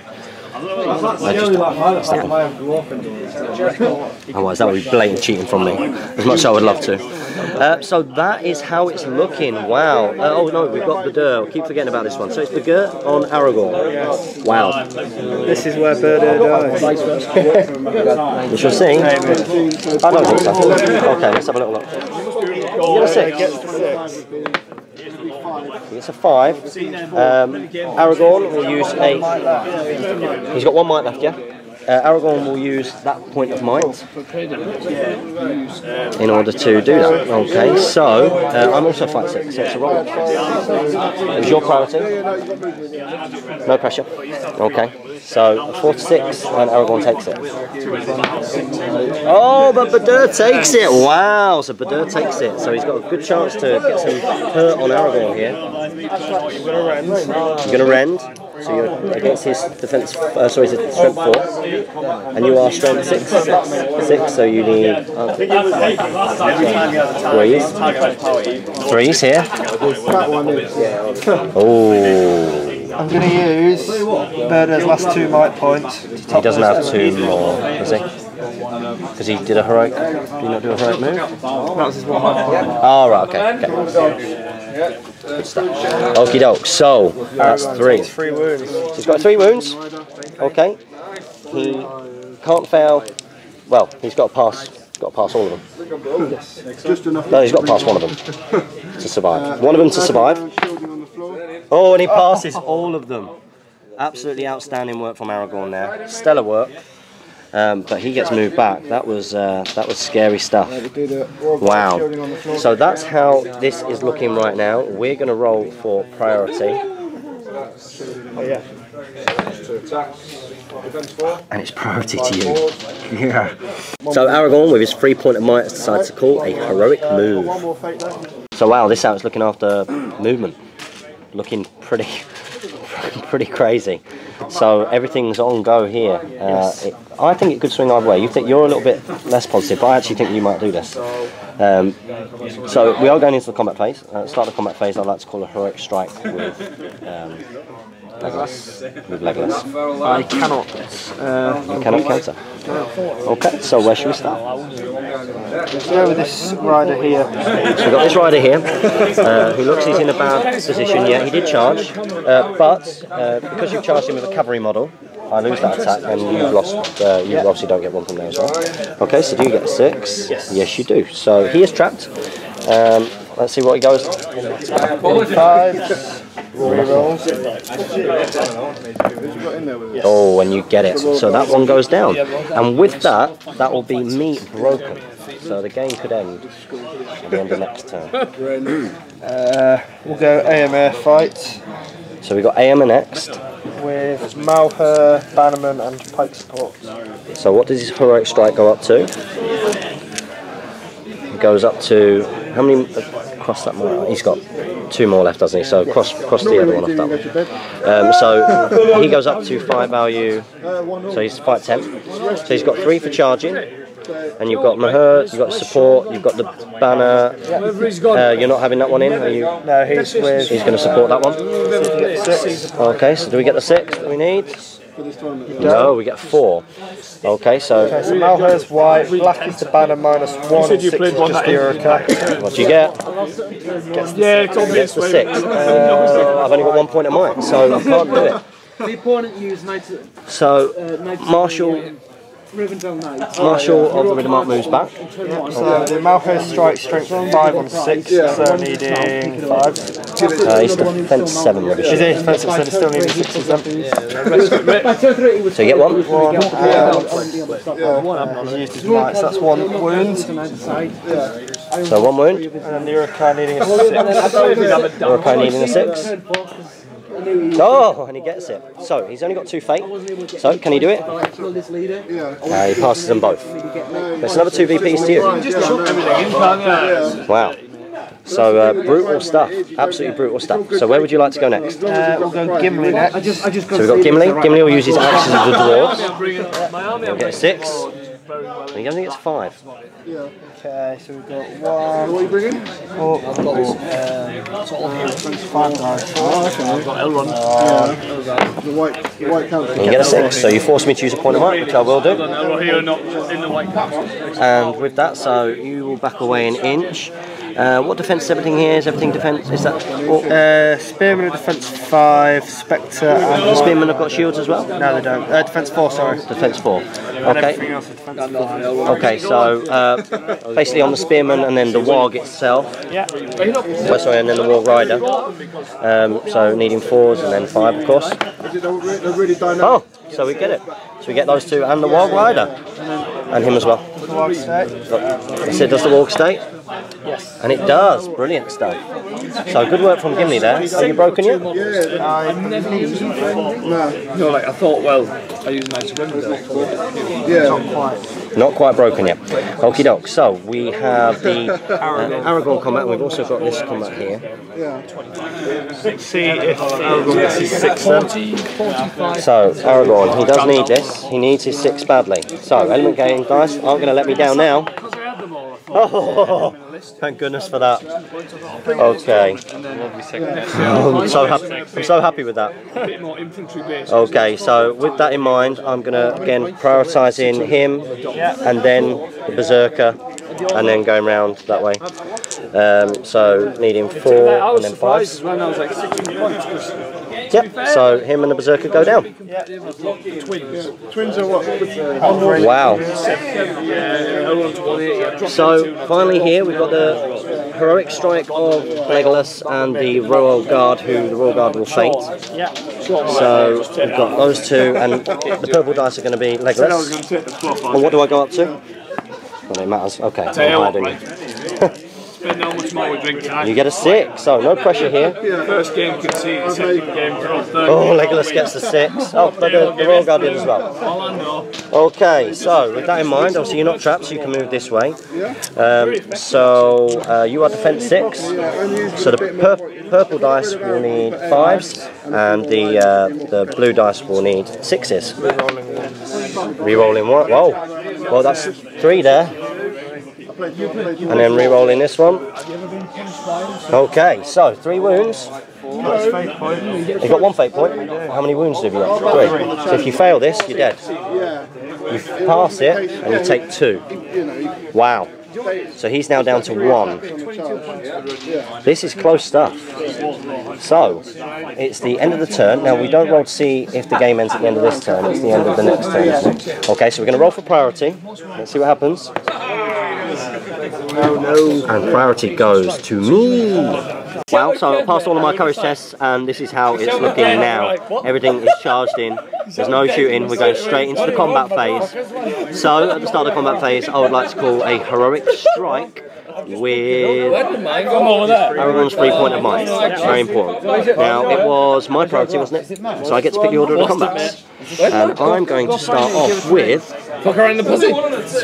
Otherwise that would be blatant cheating from me, as much as I would love to. So that is how it's looking. Wow. Oh no, we've got Badr. Keep forgetting about this one. So it's Badr on Aragorn. Wow. This is where Badr dies. We shall see. I don't think so. Okay, let's have a little look. You get a 6. It's a 5. Aragorn will use a... He's got 1 might left, yeah? Aragorn will use that point of might in order to do that. Okay, so I'm also fight 6, so it's a roll. It was your priority. No pressure. Okay, so 4 to 6, and Aragorn takes it. Oh, but Badr takes it! Wow, so Badr takes it. So he's got a good chance to get some hurt on Aragorn here. You're going to rend. So you're against his defense, sorry, his strength 4, and you are strength 6, so you need 3s here. Oh. I'm going to use Burdur's last 2 might points. He doesn't have 2 more, does he? Because he did a heroic. Did he not do a heroic move? That was his 1 might. Oh, right, okay. Good stuff. Okie doke, so that's 3. He's 3 wounds. So he's got 3 wounds. Okay. He can't fail. Well, he's got to pass. Got to pass all of them. No, he's got to pass one of them to survive. One of them to survive. Oh, and he passes all of them. Absolutely outstanding work from Aragorn there. Stellar work. but he gets moved back. That was scary stuff. Wow. So that's how this is looking right now. We're going to roll for priority. And it's priority to you. Yeah. So Aragorn, with his 3-pointer might, decides to call a heroic move. So wow, this is how it's looking after movement. Looking pretty crazy. So everything's on go here. I think it could swing either way. You think you're a little bit less positive, but I actually think you might do this. So we are going into the combat phase. Start the combat phase. I'd like to call a heroic strike with Legolas. I cannot. You cannot counter. Okay, so where should we start? Let's go with this rider here. So we've got this rider here, who looks he's in a bad position. Yeah, he did charge, but because you've charged him with a cavalry model, I lose that attack, and you've lost. You obviously don't get one from there as well. Okay, so do you get a 6? Yes, you do. So he is trapped. Let's see what he goes. 5. Rerolls. Oh, and you get it. So that one goes down. And with that, that will be me broken. So the game could end at the end of next turn. We'll go AMR fight. So we've got Aemma next. With Malher, Bannerman and Pike support. So what does his heroic strike go up to? It goes up to... How many... Cross that more. He's got 2 more left, doesn't he? So cross the other one off that one. So he goes up to fight value. So he's fight 10. So he's got 3 for charging. And you've got Maher, you've got support, you've got the banner. You're not having that one in, are you? No, he's with... He's going to support that one. Okay, so do we get the 6 that we need? No, we get 4. Okay, so Malher's white, black is the banner, -1, 6 is just the Uraka. What do you get? Gets the 6. I've only got 1 point of mine, so I can't do it. So, Marshall of the Riddermark moves back. So the Malher strike strength 5 on 6, so needing 5. He's defense 7 rubbish. Is he defensive, so still needing 6 of them? So you get 1? He's used his might, so that's 1 wound. So 1 wound. And then the Uraka needing a 6. Uraka needing a 6. Oh, and he gets it. So he's only got 2 fate. So can he do it? He passes them both. There's another 2 VPs to you. Wow. So brutal stuff. Absolutely brutal stuff. So where would you like to go next? We'll go Gimli next. So we've got Gimli. Gimli will use his axes of the dwarves. He'll get a 6. And he only gets 5. Okay, so we've got 1. What are you bringing? 4. I've got 5 dice. I've got Elrond. The white council. You get a 6, so you force me to use a point of might, which I will do. And with that, so you will back away an inch. What defence is everything here? Is everything defence? Is that Spearmen are defence 5, Spectre and... The Spearmen have got shields as well? No, they don't. Defence 4, sorry. Defence 4. And Okay. everything else is defence 4. Okay, so basically on the Spearman and then the Warg itself. Yeah. Oh, sorry, and then the Warg Rider. So needing 4s and then 5, of course. Oh, so we get it. So we get those 2 and the Warg Rider. And him as well. Warg state. So does the Warg state? Yes. And it does. Brilliant stuff. So good work from Gimli there. Are you broken yet? No, like I thought, well, I use my surrender. Not quite broken yet. Okie doke. So we have the Aragorn combat, and we've also got this combat here. See if Aragorn gets his 6 then. So Aragorn, he does need this. He needs his 6 badly. So element gain dice aren't going to let me down now. Oh, thank goodness for that. Okay. I'm so happy with that. Okay, so with that in mind, I'm going to again prioritising him and then the Berserker and then going round that way. So needing 4 and then 5. Yep, so him and the Berserker go down. Twins are what? Wow. So finally here we've got the heroic strike of Legolas and the Royal Guard, who the Royal Guard will fate. So we've got those two, and the purple dice are going to be legless. And what do I go up to? Well, it matters. Okay, I'm hiding. You get a 6, so no pressure here. First game conceded, second game draw, third. Oh, Legolas gets the 6. Oh, but the Royal Guard did as well. Okay, so with that in mind, obviously you're not trapped, so you can move this way. You are defense 6. So the purple dice will need 5s, and the blue dice will need 6s. Rerolling one. Whoa. Well, that's 3 there. And then re-rolling this one. Okay, so 3 wounds. You've got 1 fate point. How many wounds have you got? 3. So if you fail this, you're dead. You pass it, and you take 2. Wow. So he's now down to 1. This is close stuff. So, it's the end of the turn. Now, we don't roll to see if the game ends at the end of this turn. It's the end of the next turn. Okay, so we're going to roll for priority. Let's see what happens. And priority goes to me. Well, so I passed all of my courage tests, and this is how it's looking now. Everything is charged in. There's no shooting. We're going straight into the combat phase. So, at the start of the combat phase, I would like to call a heroic strike with everyone's 3 point of might. Very important. Now, it was my priority, wasn't it? So I get to pick the order of the combats. And I'm going to start off with... Fuck around the pussy.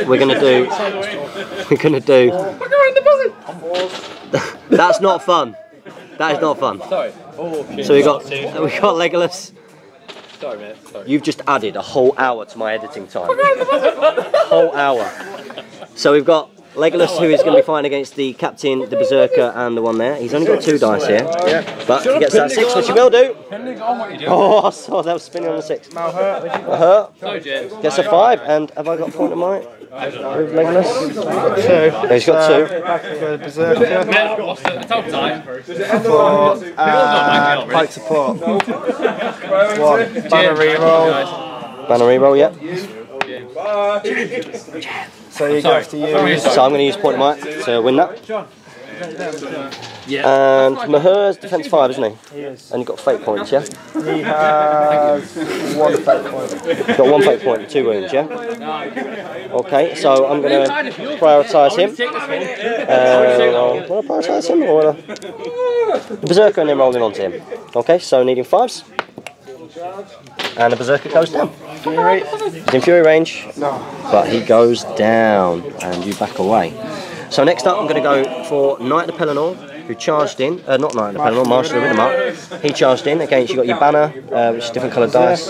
We're going to do... Fuck around the pussy. That's not fun. That is not fun. Sorry. So we got Legolas. Sorry, mate. Sorry. You've just added a whole hour to my editing time. Whole hour. So we've got Legolas, who is going to be fighting against the captain, the berserker, and the one there. He's only got 2 dice here, but he gets that 6, which he will do. Oh, I saw that was spinning on the 6. Hurt. Gets a 5, and have I got a point of might? With Legolas? 2. No, he's got 2. Back to the berserker. For pike support. 1. Banner reroll. Banner reroll, yep. So you have to use. So I'm going to use point of might to win that. And Maher's defense 5, isn't he? He is. And you've got fate points, yeah? He has 1 fate point. Got 1 fate point and 2 wounds, yeah? Okay, so I'm going to prioritise him. Will I prioritise him or will I? The berserker and then rolling onto him. Okay, so needing 5s. And the berserker goes down. He's in fury range, but he goes down, and you back away. So next up, I'm going to go for Knight of the Pelennor, who charged in. Not Knight of the Pelennor, Marshal of the Riddermark. He charged in against. You got your banner, which is different coloured dice.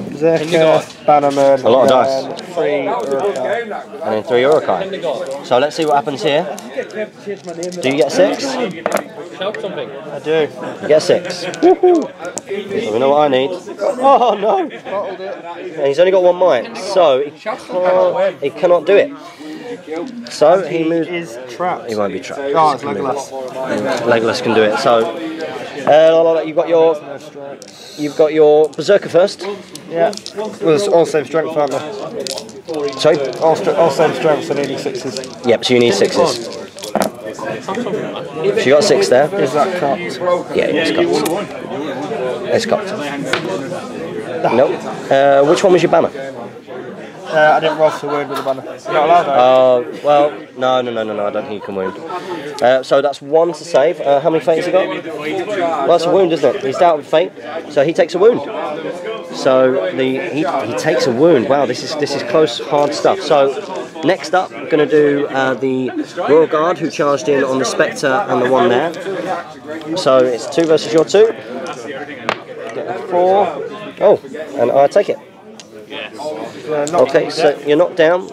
Berserker, Bannerman, a lot of dice. 3 Urukai. And then 3 Urukai. So let's see what happens here. Do you get a 6? I do. You get a 6. Woohoo! So we know what I need. Oh no! And he's only got 1 might, so he cannot do it. So he moves. Is trapped. He won't be trapped. Oh, it's Legolas. Legolas can do it. So you've got your berserker first. Yeah. Well, it's all same strength, aren't they? Sorry. All same strength, so needing 6s. Yep. So you need 6s. So you got 6 there. Is that cocked? Yeah, it's cocked. It's cocked. Nope. Which one was your banner? I didn't roll for wound with the banner. You're not allowed though. Well, no, I don't think you can wound. So that's 1 to save. How many fates has he got? Well, that's a wound, isn't it? He's dealt with fate, so he takes a wound. So he takes a wound. Wow, this is close, hard stuff. So next up, we're going to do the Royal Guard, who charged in on the Spectre and the one there. So it's 2 versus your 2. Get a 4. Oh, and I take it. Okay, so you're knocked down.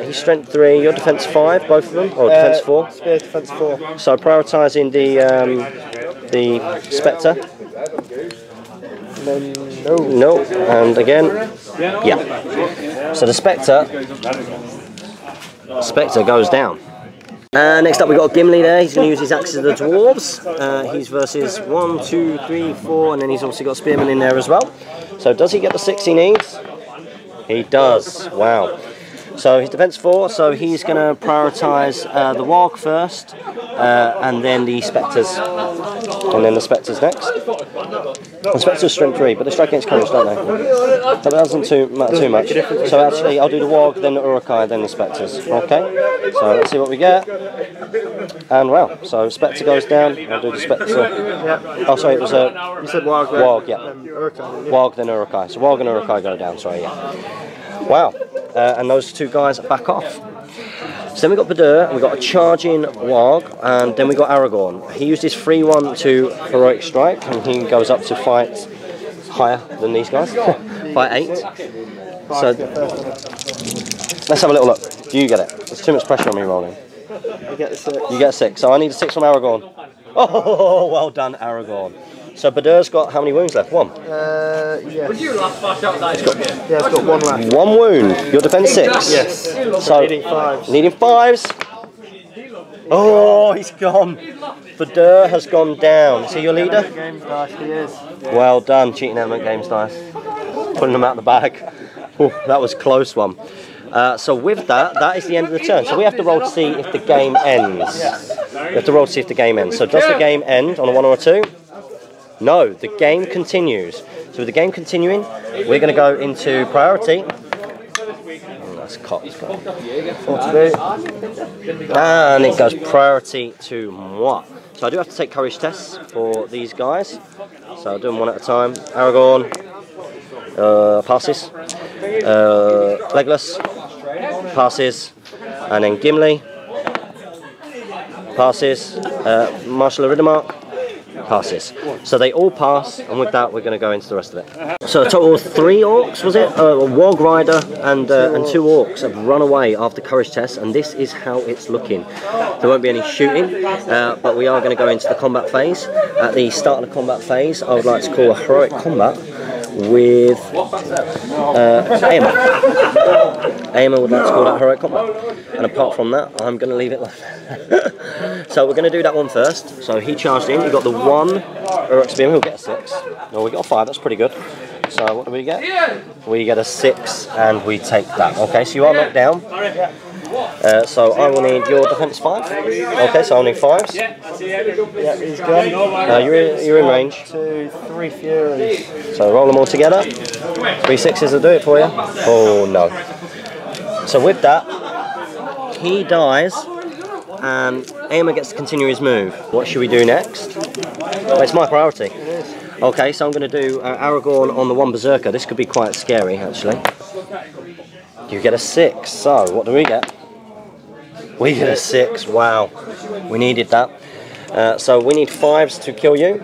He's strength 3, your defense 5, both of them, or defense 4. Spear defense 4. So prioritising the Spectre. No, and again, yeah. So the Spectre goes down. Next up, we've got Gimli there. He's going to use his axes of the dwarves. He's versus 1, 2, 3, 4, and then he's also got Spearman in there as well. So does he get the 6 he needs? He does. Wow. So his defense 4, so he's going to prioritise the Warg first, and then the Spectres. And then the Spectres next. The Spectres strength 3, but they strike against courage, don't they? That doesn't matter too much. So actually, I'll do the Warg, then the Urukai, then the Spectres. Okay? So let's see what we get. And well, so Spectre goes down. I'll do the Spectre. Oh, sorry, it was a... You said Warg, right? Warg, yeah. Urukai, Warg, then Urukai. So Warg and Urukai go down, sorry, yeah. Wow. And those two guys back off. So then we got Badur, and we got a charging Warg, and then we got Aragorn. He used his 3-1 to heroic strike, and he goes up to fight higher than these guys. Fight 8. So let's have a little look. Do you get it? There's too much pressure on me rolling. You get a 6. You get a 6. So I need a 6 from Aragorn. Oh, well done, Aragorn. So Badur's got how many wounds left? 1. Yes. Would you last flash out that? Yeah, it's got 1 left. 1 wound. Your defense 6. Yes. So Needing 5s. Needing 5s. Oh, he's gone. Badur has gone down. Is he your leader? Games dice, he is. Well done, Cheating Element Games dice. Putting them out the bag. Ooh, that was a close one. So with that, that is the end of the turn. So we have to roll to see if the game ends. We have to roll to see if the game ends. So does the game end on a 1 or a 2? No, the game continues. So with the game continuing, we're going to go into priority. Oh, that's cocked. And it goes priority to moi. So I do have to take courage tests for these guys. So I'll do them one at a time. Aragorn passes. Legolas passes. And then Gimli passes. Marshal Riddermark passes. So they all pass, and with that we're going to go into the rest of it. So a total of 3 orcs, was it? A Warg Rider and 2 orcs have run away after courage tests, and this is how it's looking. There won't be any shooting, but we are going to go into the combat phase. At the start of the combat phase, I would like to call a heroic combat with Aemma. Aemma would like to call that heroic combat, and apart from that, I'm going to leave it like that. So we're going to do that one first. So he charged in. You got the 1 Uruk Spearman. He'll get a 6. No, we got a 5. That's pretty good. So what do we get? We get a 6, and we take that. Okay, so you are knocked down. So I will need your defense 5. Okay, so I'll need 5s. Yeah, he's gone. You're in range. 2, 3 Furies. So roll them all together. 3 6s will do it for you. Oh no. So with that, he dies, and Aemma gets to continue his move. What should we do next? Well, it's my priority. It is. Okay, so I'm going to do Aragorn on the 1 Berserker. This could be quite scary, actually. You get a 6. So what do we get? We get a 6. Wow, we needed that. So we need 5s to kill you,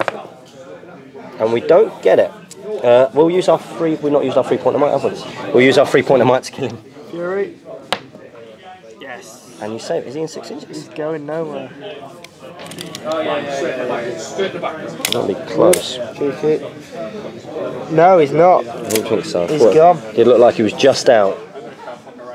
and we don't get it. We'll use our 3. We've not used our 3-pointer might, have we? We'll use our 3-pointer might to kill him. Fury. Yes. And you save. Is he in 6 inches? He's going nowhere. That'll be close. Cheeky. No, he's not. I don't think so. He's gone. It looked like he was just out.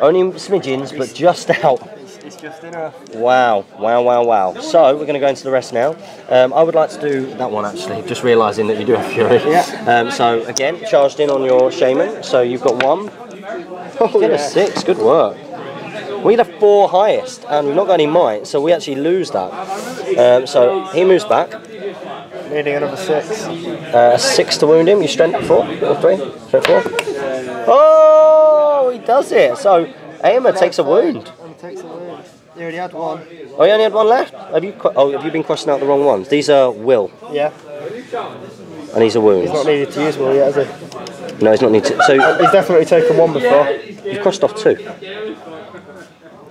Only smidgens, but just out. It's just enough. Wow, wow, wow, wow. So we're going to go into the rest now. I would like to do that one actually, just realising that you do have Fury. Yeah. So again, charged in on your Shaman. So you've got 1. You get a 6, good work. We had a 4 highest, and we've not got any might, so we actually lose that. So he moves back. Needing another 6. A 6 to wound him. You strength 4 or 3? Strength 4. Oh, he does it. So Aemma takes a wound. Only takes a wound. You already had 1. Oh, you only had 1 left? Have you been crossing out the wrong ones? These are will. Yeah. And these are wounds. He's not needed to use will yet, has he? No, he's not needed to. So He's definitely taken 1 before. you've crossed off 2.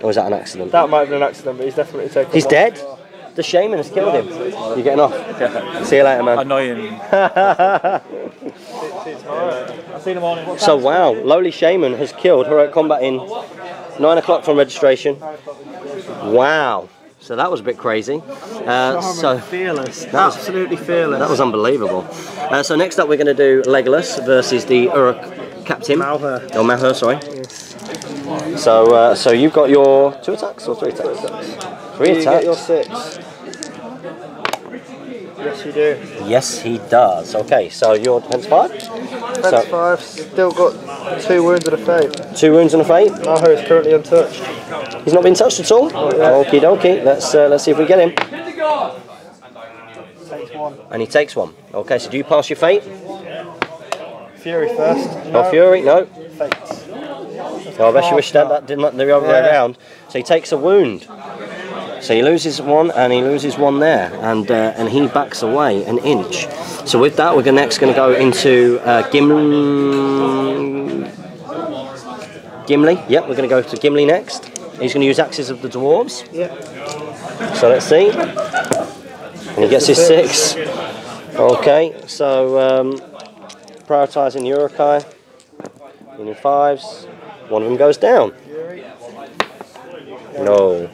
Or was that an accident? That might have been an accident, but he's definitely taken 1. He's dead. The Shaman has killed him. You're getting off. See you later, man. Annoying. I've seen him on. So wow, lowly Shaman has killed heroic combat in 9 o'clock from registration. Wow. So that was a bit crazy. So Fearless. Absolutely fearless. that was unbelievable. So next up we're going to do Legolas versus the Uruk captain. Malher. Oh, Malher, sorry. Yes. So you've got your 2 attacks or 3 attacks? 3 You get attacks. your 6. Yes, you do. Yes, he does. Okay, so your defense 5. Defense 5. Still got 2 wounds and a fate. 2 wounds and a fate. Malho is currently untouched. He's not been touched at all. Okie dokie. Let's see if we get him. Takes 1. And he takes 1. Okay, so do you pass your fate? Fury first. No Fury, no. Fates. Oh, I bet you wish that didn't the other way around. So he takes a wound. So he loses 1 and he loses 1 there, and he backs away an inch. So with that, we're next going to go into Gimli. Yep, we're going to go to Gimli next. He's going to use Axes of the Dwarves. Yeah. So let's see. And he gets his 6. Okay, so prioritising the Urukai. In 5s. 1 of them goes down. No,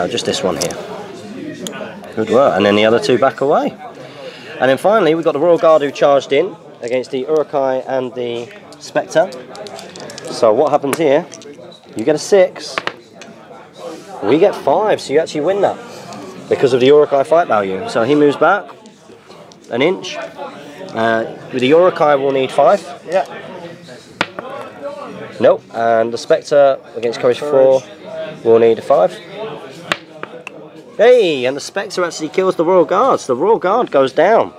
just this one here. Good work. And then the other 2 back away. And then finally, we've got the Royal Guard who charged in against the Urukai and the Spectre. So what happens here? You get a 6. We get 5, so you actually win that because of the Urukai fight value. So he moves back an inch. With the Urukai, we'll need 5. Yeah. Nope. And the Spectre against Courage 4, we'll need a 5. Hey, and the Spectre actually kills the Royal Guard. So the Royal Guard goes down.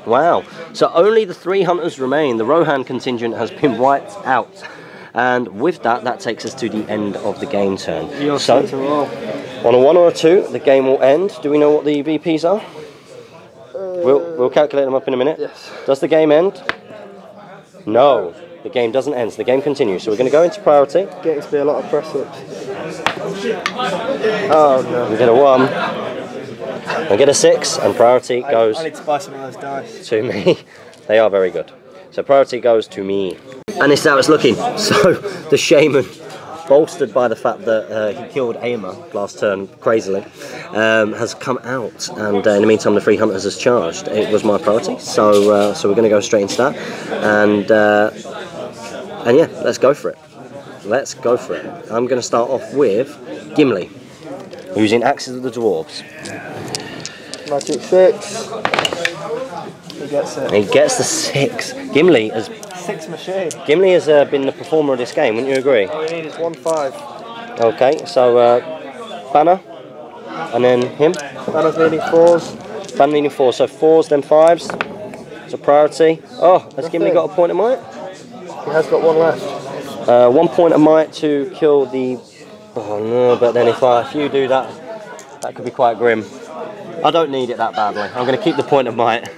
Wow. So only the 3 hunters remain. The Rohan contingent has been wiped out. And with that, that takes us to the end of the game turn. So, on a 1 or a 2, the game will end. Do we know what the VPs are? We'll calculate them up in a minute. Yes. Does the game end? No. The game doesn't end, so the game continues. So we're going to go into priority. Getting to be a lot of press-ups. Oh no. We get a 1. I get a 6, and priority goes I need to buy some of those dice. to me. They are very good. So priority goes to me. And this is how it's looking. So the Shaman, bolstered by the fact that he killed Aima last turn crazily, has come out. And in the meantime, the 3 hunters has charged. It was my priority. So so we're going to go straight into that. And yeah, let's go for it. Let's go for it. I'm going to start off with Gimli, using Axes of the Dwarves. Magic 6. He gets it. He gets the 6. Gimli has 6 machine. Gimli has been the performer of this game, wouldn't you agree? All you need is 1 5. Okay, so Banner, and then him. Banner's needing 4s. Banner needing 4, so 4s, then 5s. So priority. Oh, has Gimli got a point of might? He has got 1 left. 1 point of might to kill the... Oh no, but then if you do that, that could be quite grim. I don't need it that badly. I'm going to keep the point of might.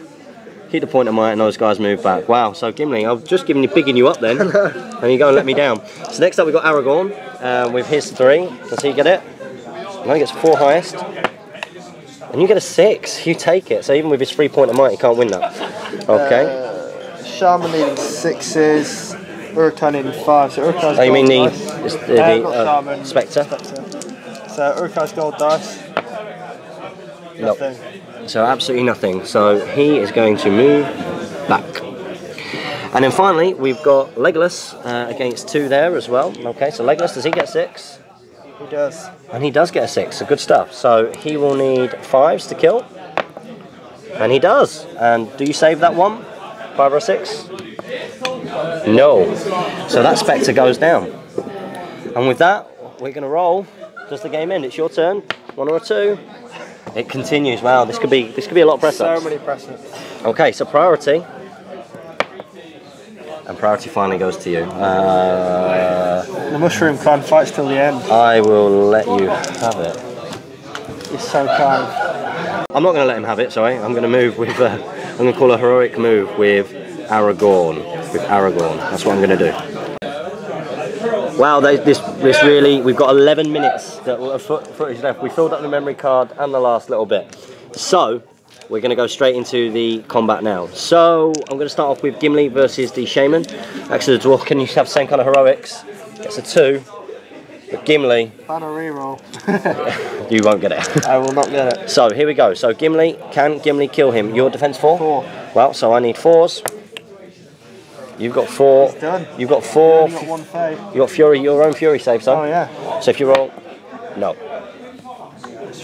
Keep the point of might and those guys move back. Wow, so Gimli, I've just bigging you up then. And you go and let me down. So next up we've got Aragorn with his 3. Does he get it? No, he gets 4 highest. And you get a 6. You take it. So even with his 3 point of might, you can't win that. Okay. Shaman needing 6s. Urukai needing 5. So Urukai's you mean gold the dice. Spectre? So Urukai's gold dice. Nothing. So absolutely nothing. So he is going to move back. And then finally we've got Legolas against 2 there as well. Okay, so Legolas, does he get 6? He does. And he does get a 6, so good stuff. So he will need 5s to kill. And he does. And do you save that 1? 5 or a 6? No. So that Spectre goes down. And with that, we're going to roll. Does the game end? It's your turn. 1 or a 2? It continues. Wow, this could be a lot of press-ups. So many press-ups. Okay, so priority. And priority finally goes to you. The Mushroom Clan fights till the end. I will let you have it. He's so kind. I'm not going to let him have it, sorry. I'm going to move with... I'm going to call a heroic move with Aragorn. That's what I'm going to do. Wow, this really... We've got 11 minutes of footage left. We filled up the memory card and the last little bit. So, we're going to go straight into the combat now. So, I'm going to start off with Gimli versus the Shaman. Actually, the Dwarf can you have the same kind of heroics. Gets a 2. But Gimli... Banner reroll. You won't get it. I will not get it. So, here we go. So, Gimli, can Gimli kill him? Your defense 4? 4. Well, so I need 4s. You've got 4. It's done. You've got 4. I've got 1 fave. You got Fury, your own Fury save, son. Oh yeah. So if you roll, no.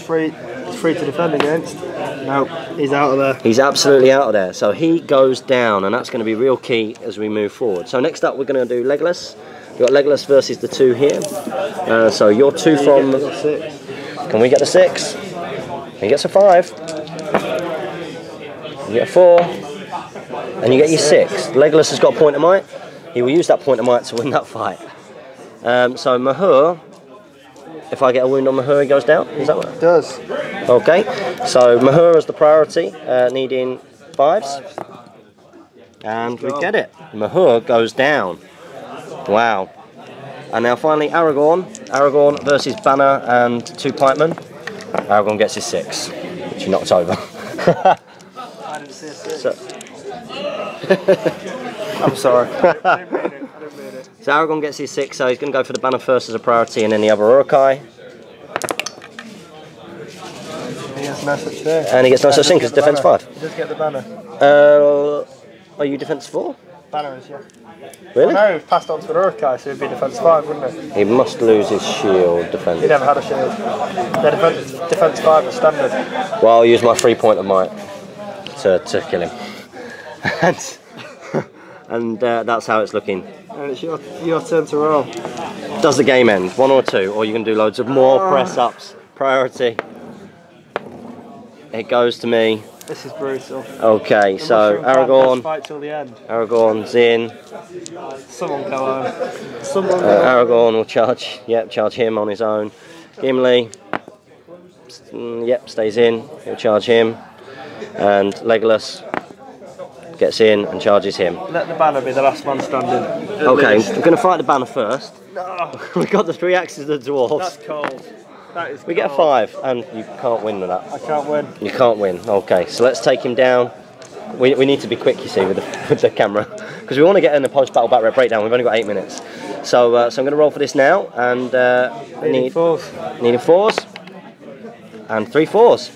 free to defend against. No, he's out of there. He's absolutely out of there. So he goes down, and that's going to be real key as we move forward. So next up, we're going to do Legolas. We've got Legolas versus the 2 here. So you're 2 from... Can we get the 6? He gets a 5. You get a 4. And you get your 6. Legolas has got a point of might. He will use that point of might to win that fight. So Mahur, if I get a wound on Mahur, he goes down. Is that what it does? Okay. So Mahur is the priority, needing 5s. And we get it. Mahur goes down. Wow. And now finally Aragorn. Aragorn versus Banner and 2 pikemen. Aragorn gets his 6, which he knocks over. I didn't see a 6. So, I'm sorry. I didn't mean it. So Aragorn gets his 6, so he's going to go for the Banner first as a priority, and then the other Urukai. He gets no such thing. And he gets no such thing because defense 5. He does get the banner. Are you defense 4? Banner is, yeah. Really? No, he's passed on to an Urukai, so he'd be defense 5, wouldn't he? He must lose his shield defense. He never had a shield. Yeah, defense 5 is standard. Well, I'll use my 3 point of might to kill him. and that's how it's looking. And it's your turn to roll. Does the game end? 1 or 2? Or you can do loads of more press-ups. Priority. It goes to me. This is brutal. Okay, so Aragorn. Fight till the end. Aragorn's in. Someone go home. Someone go Aragorn will charge. Yep, charge him on his own. Gimli. Yep, stays in. He'll charge him. And Legolas gets in and charges him. Let the banner be the last man standing. Okay, we're going to fight the banner first. No. We've got the 3 axes of the dwarves. That's cold. That is We get a 5, and you can't win with that. I can't win. You can't win. Okay, so let's take him down. We need to be quick, you see, with the camera, because we want to get in the post-battle Batrep breakdown. We've only got 8 minutes. So I'm going to roll for this now, and Needing 4s. Needing 4s, and 3 4s.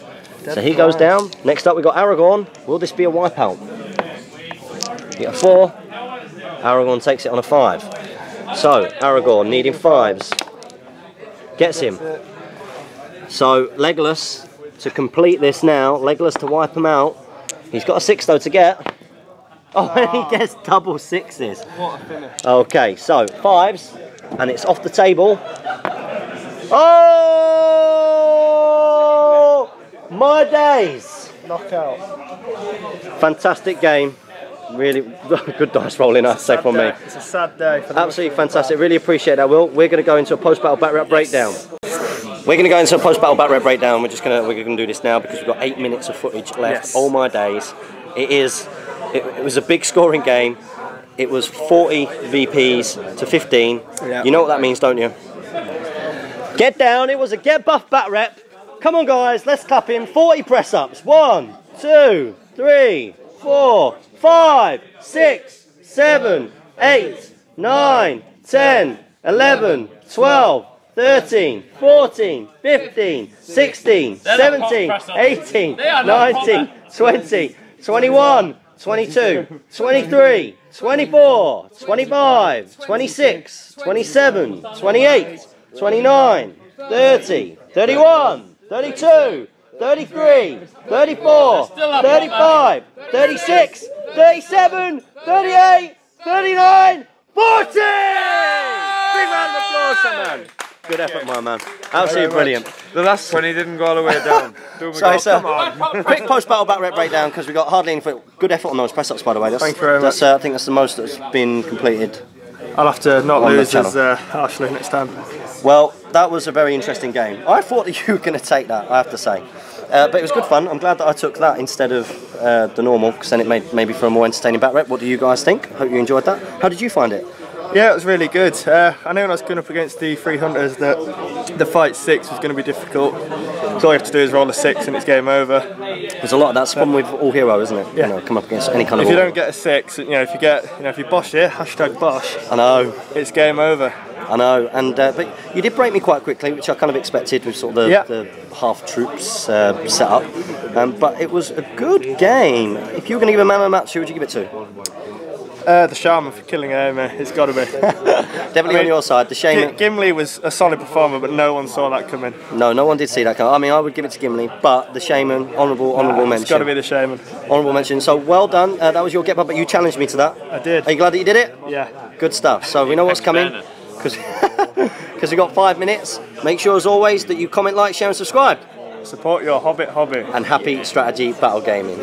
So he goes down. Next up, we've got Aragorn. Will this be a wipeout? You get a 4. Aragorn takes it on a 5. So Aragorn needing 5s. Gets him. So Legolas, to complete this now, Legolas to wipe him out. He's got a 6 though to get. Oh, and he gets double 6s. What a finish. Okay, so 5s, and it's off the table. Oh, my days. Knockout. Fantastic game. Really good dice rolling, I'd say, from me. It's a sad day. For Absolutely fantastic. Really appreciate that, Will. We're going to go into a post-battle Batrep breakdown. We're going to go into a post-battle Batrep breakdown. We're going to do this now because we've got 8 minutes of footage left. Yes. Oh my days! It was a big scoring game. It was 40 VPs to 15. Yeah. You know what that means, don't you? Get down. It was a get buff Batrep. Come on, guys. Let's clap him. 40 press-ups. 1, 2, 3, 4, 5, 6, 7, 8, 9, 10, 11, 12, 13, 14, 15, 16, 17, 18, 19, 20, 21, 22, 23, 24, 25, 26, 27, 28, 29, 30, 31, 32, 33, 34, 35, 36, 37, 38, 39, 40! Big round of applause, man. Good effort, my man. Absolutely brilliant. The last 20 didn't go all the way down. So it's a quick post-battle Batrep breakdown because we got hardly any good effort on those press-ups, by the way. Thank you very much. I think that's the most that's been completed. I'll have to not On the lose as channel. harshly next time. Well, that was a very interesting game. I thought that you were going to take that, I have to say. But it was good fun. I'm glad that I took that instead of the normal, because then it made maybe for a more entertaining Batrep. What do you guys think? Hope you enjoyed that. How did you find it? Yeah, it was really good. I knew when I was going up against the 3 hunters that the fight 6 was going to be difficult. So all you have to do is roll a 6 and it's game over. There's a lot. That's the problem with all hero, isn't it? Yeah. You know, come up against any kind of. If you don't get a 6, if you bosh it, hashtag bosh. I know. It's game over. I know, and but you did break me quite quickly, which I kind of expected with sort of the half troops set up. But it was a good game. If you were going to give a man of the match, who would you give it to? The Shaman for killing Amy. It's got to be. Definitely on your side. The Shaman. Gimli was a solid performer, but no one saw that coming. No one did see that coming. I mean, I would give it to Gimli, but the Shaman, honourable mention. It's got to be the Shaman. Honourable mention. So well done. That was your get up, but you challenged me to that. I did. Are you glad that you did it? Yeah. Good stuff. So we know what's coming because we've got 5 minutes. Make sure, as always, that you comment, like, share, and subscribe. Support your Hobbit hobby. And happy strategy battle gaming.